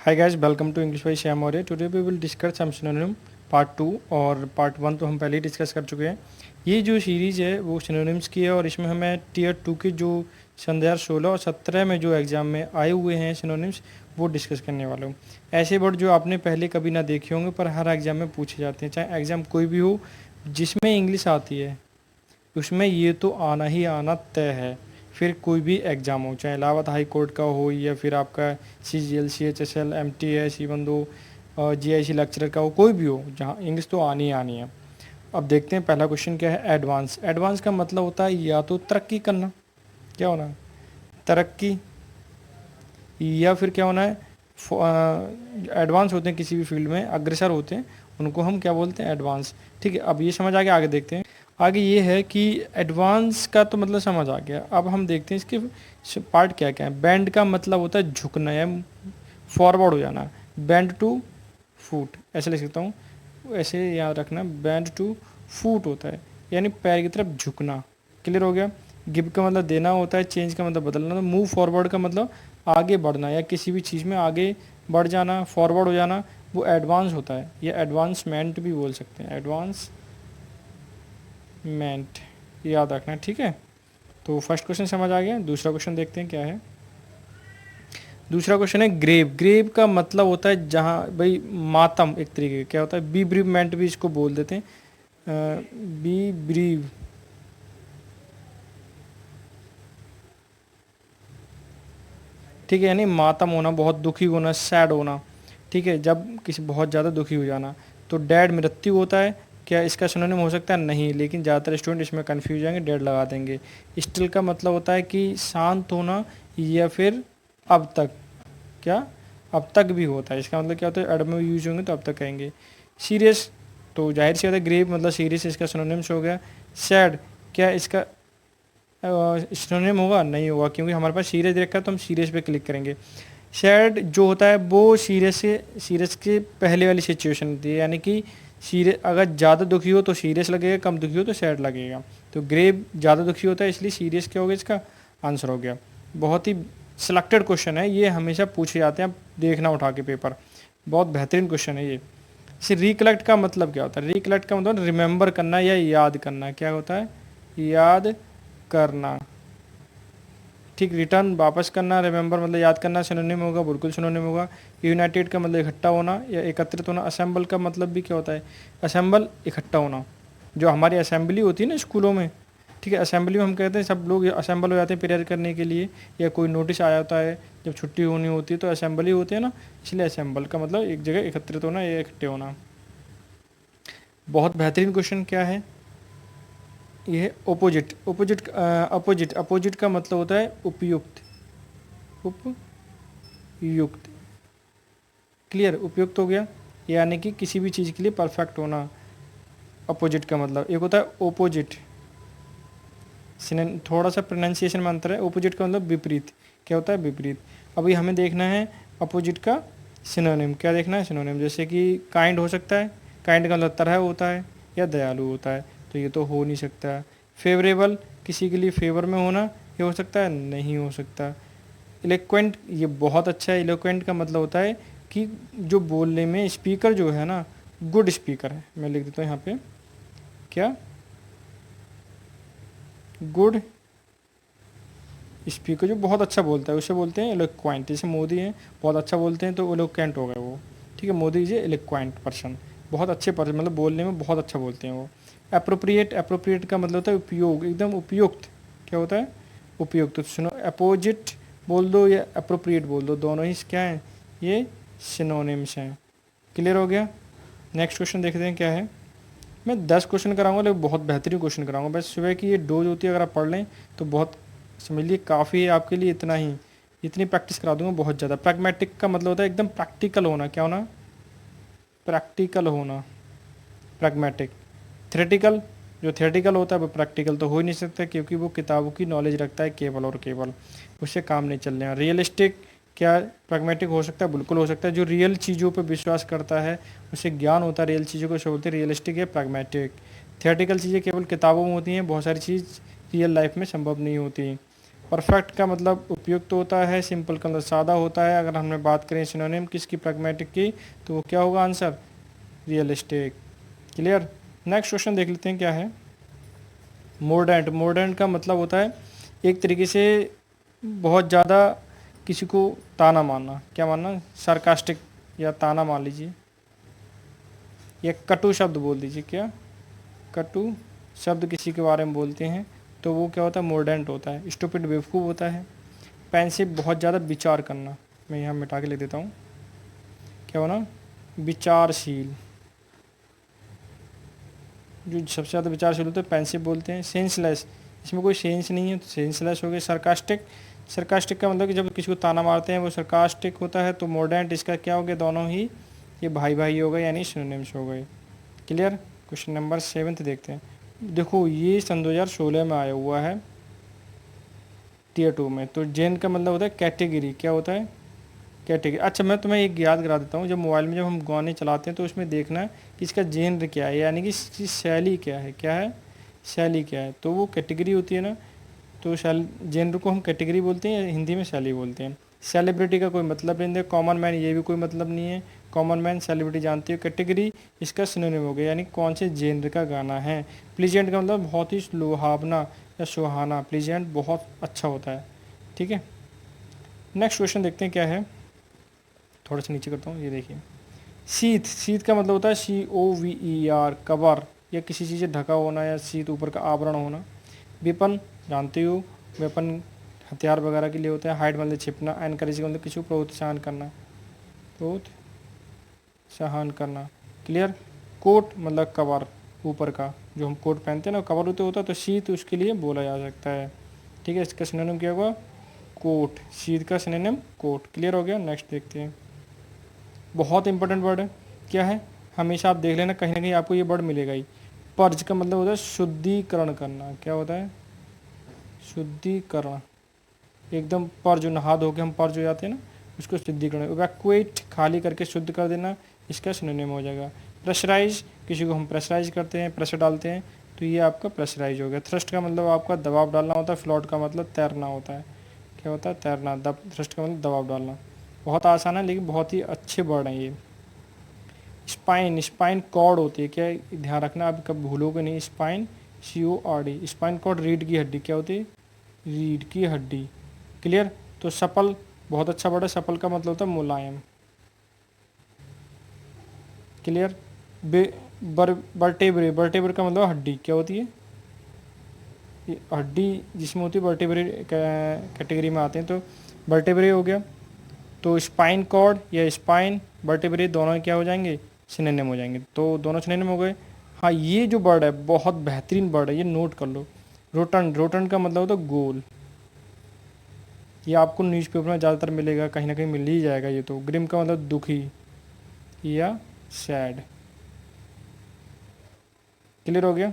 Hi guys, welcome to English by Shyam Maurya. Today we will discuss some synonym part 2 और part 1 तो हम पहले ही discuss कर चुके हैं। ये जो सीरीज़ है वो सिनोनिम्स की है और इसमें हमें टीयर 2 के जो सन 2016 और 17 में जो एग्ज़ाम में आए हुए हैं सिनोनिम्स वो डिस्कस करने वाला हूँ। ऐसे वर्ड जो आपने पहले कभी ना देखे होंगे पर हर एग्ज़ाम में पूछे जाते हैं, चाहे एग्ज़ाम कोई भी हो जिसमें इंग्लिश आती है उसमें ये तो आना ही आना तय है। फिर कोई भी एग्ज़ाम हो, चाहे इलाहाबाद हाई कोर्ट का हो या फिर आपका CGL CHSL MTS even though GIC lecturer का हो, कोई भी हो, जहाँ इंग्लिश तो आनी ही आनी है। अब देखते हैं पहला क्वेश्चन क्या है। एडवांस। एडवांस का मतलब होता है या तो तरक्की करना, क्या होना है, तरक्की, या फिर क्या होना है, एडवांस होते हैं किसी भी फील्ड में, अग्रसर होते हैं, उनको हम क्या बोलते हैं, एडवांस। ठीक है, अब ये समझ आ गया, आगे देखते हैं। आगे ये है कि एडवांस का तो मतलब समझ आ गया। अब हम देखते हैं इसके पार्ट क्या क्या है। बैंड का मतलब होता है झुकना या फॉरवर्ड हो जाना। बैंड टू फुट ऐसे लिख सकता हूँ, ऐसे याद रखना, बैंड टू फुट होता है यानी पैर की तरफ झुकना। क्लियर हो गया। गिव का मतलब देना होता है, चेंज का मतलब बदलना, तो मूव फॉरवर्ड का मतलब आगे बढ़ना या किसी भी चीज़ में आगे बढ़ जाना, फॉरवर्ड हो जाना, वो एडवांस होता है। या एडवांसमेंट भी बोल सकते हैं, एडवांसमेंट, याद रखना है। ठीक है, तो फर्स्ट क्वेश्चन समझ आ गया। दूसरा क्वेश्चन देखते हैं क्या है। दूसरा क्वेश्चन है ग्रेव। ग्रेव का मतलब होता है जहाँ भाई मातम, एक तरीके का क्या होता है, बी ब्रीवमेंट भी इसको बोल देते हैं, बी ब्रीव। ठीक है, यानी मातम होना, बहुत दुखी होना, सैड होना। ठीक है, जब किसी बहुत ज़्यादा दुखी हो जाना। तो डैड मृत्यु होता है, क्या इसका सिनोनिम हो सकता है, नहीं, लेकिन ज़्यादातर स्टूडेंट इसमें कंफ्यूज जाएंगे, डेड लगा देंगे। स्टिल का मतलब होता है कि शांत होना या फिर अब तक, क्या अब तक भी होता है, इसका मतलब क्या होता है, एड में यूज होंगे तो अब तक कहेंगे। सीरियस, तो जाहिर सी बात है ग्रेव मतलब सीरियस, इसका सिनोनिम्स हो गया। सैड, क्या इसका सिनोनिम होगा, नहीं होगा, क्योंकि हमारे पास सीरियस रखा है तो हम सीरियस पे क्लिक करेंगे। सैड जो होता है वो सीरियस के पहले वाली सिचुएशन होती है, यानी कि सीरियस अगर ज़्यादा दुखी हो तो सीरियस लगेगा, कम दुखी हो तो सैड लगेगा। तो ग्रेव ज़्यादा दुखी होता है इसलिए सीरियस क्या होगा, इसका आंसर हो गया। बहुत ही सिलेक्टेड क्वेश्चन है ये, हमेशा पूछे जाते हैं, आप देखना उठा के पेपर, बहुत बेहतरीन क्वेश्चन है ये। इसे रिकलेक्ट का मतलब क्या होता है। रिकलेक्ट का मतलब रिमेंबर करना या याद करना, क्या होता है, याद करना। ठीक, रिटर्न वापस करना, रिमेंबर मतलब याद करना, सिनोनिम होगा, बिल्कुल सिनोनिम होगा। यूनाइटेड का मतलब इकट्ठा होना या एकत्रित होना। असेंबल का मतलब भी क्या होता है, असेंबल इकट्ठा होना। जो हमारी असेंबली होती है ना स्कूलों में, ठीक है, असेंबली में हम कहते हैं सब लोग असेंबल हो जाते हैं प्रेयर करने के लिए, या कोई नोटिस आया होता है, जब छुट्टी होनी होती है तो असेंबली होती है ना, इसलिए असेंबल का मतलब एक जगह एकत्रित होना या इकट्ठे होना। बहुत बेहतरीन क्वेश्चन क्या है ये है, ओपोजिट। अपोजिट का मतलब होता है उपयुक्त, उपयुक्त। क्लियर, उपयुक्त हो गया, यानी कि किसी भी चीज़ के लिए परफेक्ट होना। अपोजिट का मतलब एक होता है ओपोजिट, थोड़ा सा प्रोनाउंसिएशन में अंतर है। ओपोजिट का मतलब विपरीत, क्या होता है, विपरीत। अभी हमें देखना है अपोजिट का सिनोनिम, क्या देखना है, सिनोनिम। जैसे कि काइंड हो सकता है, काइंड का मतलब तरह होता है या दयालु होता है, तो ये तो हो नहीं सकता। फेवरेबल, किसी के लिए फेवर में होना, ये हो सकता है, नहीं हो सकता। इलोक्वेंट, ये बहुत अच्छा है। इलोक्वेंट का मतलब होता है कि जो बोलने में स्पीकर जो है ना, गुड स्पीकर है। मैं लिख देता हूँ यहाँ पे, क्या, गुड स्पीकर, जो बहुत अच्छा बोलता है उसे बोलते हैं एलोक्वेंट। जैसे मोदी हैं, बहुत अच्छा बोलते हैं तो एलोक्वेंट हो गए वो। ठीक है, मोदी जी एलोक्वेंट पर्सन, बहुत अच्छे पर्सन, मतलब बोलने में बहुत अच्छा बोलते हैं वो। अप्रोप्रिएट, अप्रोप्रिएट का मतलब होता है उपयोग, एकदम उपयुक्त, क्या होता है, उपयुक्त। तो सुनो, अपोजिट बोल दो या अप्रोप्रिएट बोल दो, दोनों ही क्या हैं, ये सिनोनिम्स हैं। क्लियर हो गया। नेक्स्ट क्वेश्चन देखते हैं क्या है। मैं 10 क्वेश्चन कराऊंगा, लेकिन बहुत बेहतरीन क्वेश्चन कराऊंगा। बस सुबह की ये डोज होती है, अगर आप पढ़ लें तो बहुत, समझ लीजिए काफ़ी है आपके लिए, इतना ही, इतनी प्रैक्टिस करा दूंगा, बहुत ज़्यादा। प्रैग्मेटिक का मतलब होता है एकदम प्रैक्टिकल होना, क्या होना, प्रैक्टिकल होना, प्रैग्मेटिक। थ्योरेटिकल, जो थ्योरेटिकल होता है वो प्रैक्टिकल तो हो ही नहीं सकता, क्योंकि वो किताबों की नॉलेज रखता है केवल और केवल, उससे काम नहीं चल रहा। रियलिस्टिक, क्या प्रैग्मेटिक हो सकता है, बिल्कुल हो सकता है। जो रियल चीज़ों पर विश्वास करता है, उसे ज्ञान होता है रियल चीज़ों को, उसे बोलते हैं रियलिस्टिक या प्रैग्मेटिक। थियोरेटिकल चीज़ें केवल किताबों में होती हैं, बहुत सारी चीज़ रियल लाइफ में संभव नहीं होती। परफेक्ट का मतलब उपयुक्त होता है, सिंपल का मतलब सादा होता है। अगर हमने बात करें सिनोनिम किसकी, प्रैग्मेटिक की, तो वो क्या होगा answer, realistic. Clear. Next question देख लेते हैं क्या है। मोर्डेंट, मोर्डेंट का मतलब होता है एक तरीके से बहुत ज़्यादा किसी को ताना मारना, क्या मानना, सार्कास्टिक या ताना मान लीजिए, या कटु शब्द बोल दीजिए, क्या कटु शब्द किसी के बारे में बोलते हैं तो वो क्या होता है, मोर्डेंट होता है। स्टूपिड बेवकूफ़ होता है। पेंसिव बहुत ज़्यादा विचार करना, मैं यहाँ मिटा के लिख देता हूँ, क्या होना, विचारशील, जो सबसे ज़्यादा विचारशील होते हैं पेंसिव बोलते हैं। सेंसलेस, इसमें कोई सेंस नहीं है तो सेंसलेस हो गए। सरकास्टिक, सरकास्टिक का मतलब कि जब किसी को ताना मारते हैं वो सरकास्टिक होता है। तो मोर्डेंट इसका क्या हो गया, दोनों ही ये भाई भाई हो गए, यानी सिनोनिम्स हो गए। क्लियर। क्वेश्चन नंबर 7 देखते हैं। देखो ये सन 2016 में आया हुआ है टीयर 2 में। तो जेन का मतलब होता है कैटेगरी, क्या होता है, कैटेगरी। अच्छा मैं तुम्हें एक याद करा देता हूँ, जब मोबाइल में जब हम गाने चलाते हैं तो उसमें देखना है कि इसका जेनर क्या है, यानी कि इसकी शैली क्या है, क्या है, शैली क्या है, तो वो कैटेगरी होती है ना। तो शैल जेनर को हम कैटेगरी बोलते हैं, हिंदी में शैली बोलते हैं। सेलिब्रिटी का कोई मतलब नहीं है, कॉमन मैन ये भी कोई मतलब नहीं है, कॉमन मैन सेलिब्रिटी जानती है। कैटेगरी इसका सिनोनिम हो गया, यानी कौन से जेनर का गाना है। प्लीजेंट का मतलब बहुत ही लुभावना या सुहाना, प्लीजेंट बहुत अच्छा होता है। ठीक है। नेक्स्ट क्वेश्चन देखते हैं क्या है, थोड़ा सा नीचे करता हूँ, ये देखिए। शीत, शीत का मतलब होता है COVER, कवर या किसी चीज़ से ढका होना या शीत ऊपर का आवरण होना। वेपन जानते हो, वेपन हथियार वगैरह के लिए होता है। हाइड मतलब छिपना। एनकरेज का मतलब किसी को प्रोत्साहन करना, प्रोत्साहन करना। क्लियर। कोट मतलब कवर, ऊपर का जो हम कोट पहनते हैं ना कवर होता है, तो शीत उसके लिए बोला जा सकता है। ठीक है, इसका सिनोनिम क्या होगा, कोट। शीत का सिनोनिम कोट। क्लियर हो गया। नेक्स्ट देखते हैं। बहुत इंपॉर्टेंट वर्ड है, क्या है, हमेशा आप देख लेना कहीं ना कहीं आपको ये वर्ड मिलेगा ही। पर्ज का मतलब होता है शुद्धिकरण करना, क्या होता है, शुद्धिकरण। एकदम पर जो नहा धो के हम पर जो जाते हैं ना उसको शुद्धिकरण। इवैक्यूएट खाली करके शुद्ध कर देना, इसका सिनोनिम हो जाएगा। प्रेशराइज, किसी को हम प्रेशराइज करते हैं, प्रेशर डालते हैं, तो ये आपका प्रेशराइज हो गया। थ्रस्ट का मतलब आपका दबाव डालना होता है। फ्लोट का मतलब तैरना होता है, क्या होता है, तैरना। थ्रस्ट का मतलब दबाव डालना। बहुत आसान है लेकिन बहुत ही अच्छे वर्ड हैं ये। स्पाइन, स्पाइन कॉर्ड होती है, क्या ध्यान रखना आप कब भूलोगे नहीं। स्पाइन CORD, स्पाइन कॉर्ड रीढ़ की हड्डी, क्या होती है, रीढ़ की हड्डी। क्लियर। तो सपल बहुत अच्छा वर्ड है, सपल का मतलब होता है मुलायम। क्लियर। वर्टेब्रे, वर्टेब्रे का मतलब हड्डी, क्या होती है, ये हड्डी जिसमें होती है वर्टेब्रे कैटेगरी में आते हैं, तो वर्टेब्रे हो गया। तो स्पाइन कॉर्ड या स्पाइन वर्टेब्रे दोनों क्या हो जाएंगे, सिनोनिम हो जाएंगे। तो दोनों सिनोनिम हो गए। हाँ ये जो वर्ड है बहुत बेहतरीन वर्ड है, ये नोट कर लो। रोटन, रोटन का मतलब होता है गोल। ये आपको न्यूज़पेपर में ज़्यादातर मिलेगा, कहीं ना कहीं मिल ही जाएगा ये तो। ग्रिम का मतलब दुखी या सैड। क्लियर हो गया।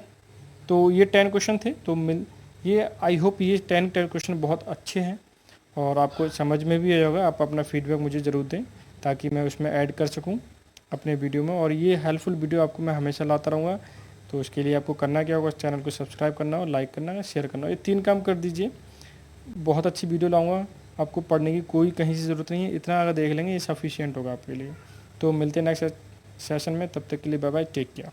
तो ये 10 क्वेश्चन थे। तो ये आई होप ये 10 क्वेश्चन बहुत अच्छे हैं और आपको समझ में भी आया होगा। आप अपना फीडबैक मुझे ज़रूर दें ताकि मैं उसमें ऐड कर सकूं अपने वीडियो में, और ये हेल्पफुल वीडियो आपको मैं हमेशा लाता रहूँगा। तो उसके लिए आपको करना क्या होगा, चैनल को सब्सक्राइब करना और लाइक करना, शेयर करना, ये 3 काम कर दीजिए। बहुत अच्छी वीडियो लाऊंगा, आपको पढ़ने की कोई कहीं से ज़रूरत नहीं है, इतना अगर देख लेंगे ये सफिशियंट होगा आपके लिए। तो मिलते हैं नेक्स्ट सेशन में, तब तक के लिए बाय बाय, टेक केयर।